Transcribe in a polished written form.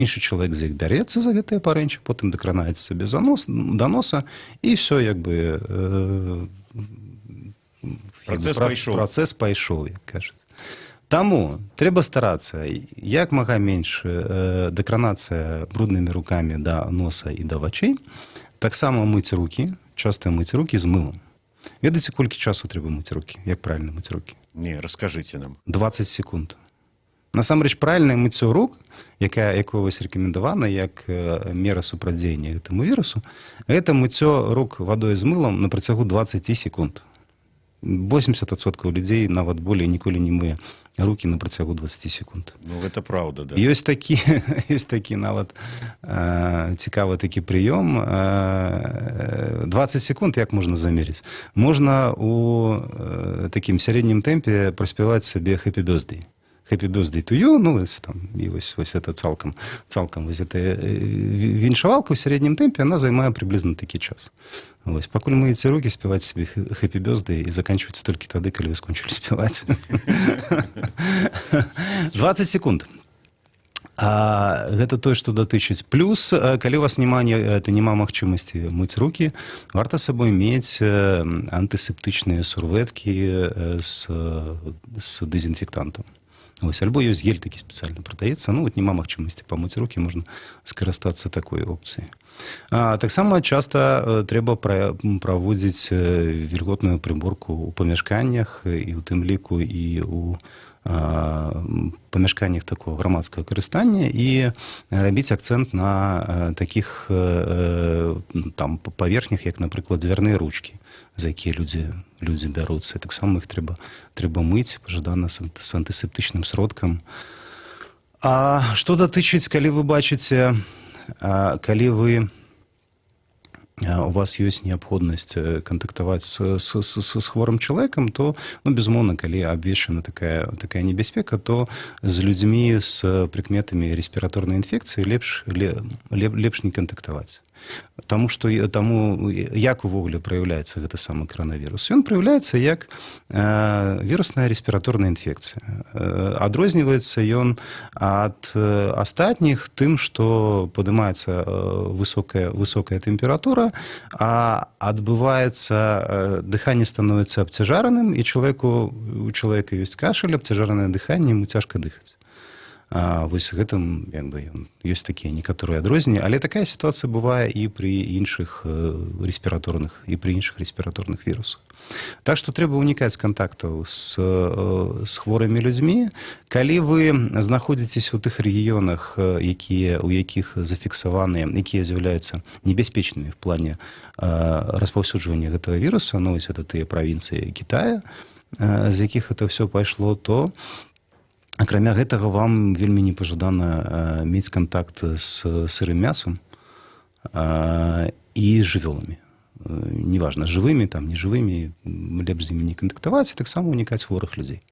Іншы чалавек за іх бярэцца за гэтыя парэнчы, потым дакранаецца сабе да носа, і все, як бы працэс пайшоў, як кажуць. Таму трэба старацца як мага менш дакранацца бруднымі рукамі да носа і да вачэй, таксама мыць рукі, часта мыць рукі з мылам. Ведаеце, колькі часу трэба мыць рукі? Як правільна мыць рукі? Не, раскажыце нам. 20 секунд. Насамрэч, правільнае мыццё рук, якое вось рэкамендавана як мера супрацьдзеяння гэтаму вірусу, гэта мыццё рук вадой з мылам на працягу 20 секунд. 80% людзей нават болей ніколі не мые рукі на працягу 20 секунд. Ну, гэта праўда, да. Ёсць такі нават цікавы такі прыём. 20 секунд як можна замерыць? Можна у такім сярэднім тэмпе праспяваць сабе «Happy birthday». «Happy birthday to you», ну, і вось это цалкам вось эта віншавалка ў сярэднім тэмпе, она займае прыблізна такі час. Вось, пакуль мыеце рукі, спяваць сабе «Happy birthday» і заканчваецца толькі тады, калі вы скончылі спяваць. 20 секунд. Гэта тое, што датычыць. Плюс, калі у вас няма магчымасці мыць рукі, варта з сабой мець антысептычныя сурвэткі з дэзінфектантам. Вось, альбо ёсць гель такі спецыяльна прадаецца, ну, вот няма магчымасці памыць рукі, можна скарыстацца такой опцыяй. Таксама часта трэба праводзіць вільготную прыборку ў памяшканнях, і ў тым ліку і ў памяшканнях такого грамадскага карыстання, і рабіць акцэнт на такіх паверхнях, як, напрыклад, дзвярныя ручкі, за якія людзі бяруцца. Таксама іх трэба мыць, пажадана з антысептычным сродкам. А што датычыць, калі вы бачыце, у вас ёсць неабходнасць кантактаваць з хворым чалавекам, то, ну, безумоўна, калі абвешчана такая небяспека, то з людзьмі з прыкметамі рэспіраторнай інфекцыі лепш не кантактаваць. Таму як увогуле праяўляецца гэта самы каранавірус? Ён праяўляецца як вірусная рэспіраторная інфекцыя. Адрозніваецца ён ад астатніх тым, што падымаецца высокая тэмпература, а адбываецца дыханне становіцца абцяжараным, і у чалавека ёсць кашаль, абцяжаранае дыханне, яму цяжка дыхаць. Вось гэтым ёсць такія некаторыя адрозненні, але такая сітуацыя бывае і пры іншых рэспіраторных вірусах. Так што трэба ўнікаць кантактаў з хворымі людзьмі. Калі вы знаходзіцеся ў тых рэгіёнах, у якіх зафіксаваныя, якія з'яўляюцца небяспечнымі в плане распаўсюджвання гэтага віруса, ну, вось это тыя правінцыі Кітая, з якіх это ўсё пайшло, то акрамя гэтага вам вельмі непажадана мець кантакт з сырым мясам і жывёламі. Неважна, жывымі, нежывымі, лепш з імі не кантактаваць, і таксама ўнікаць хворых людзей.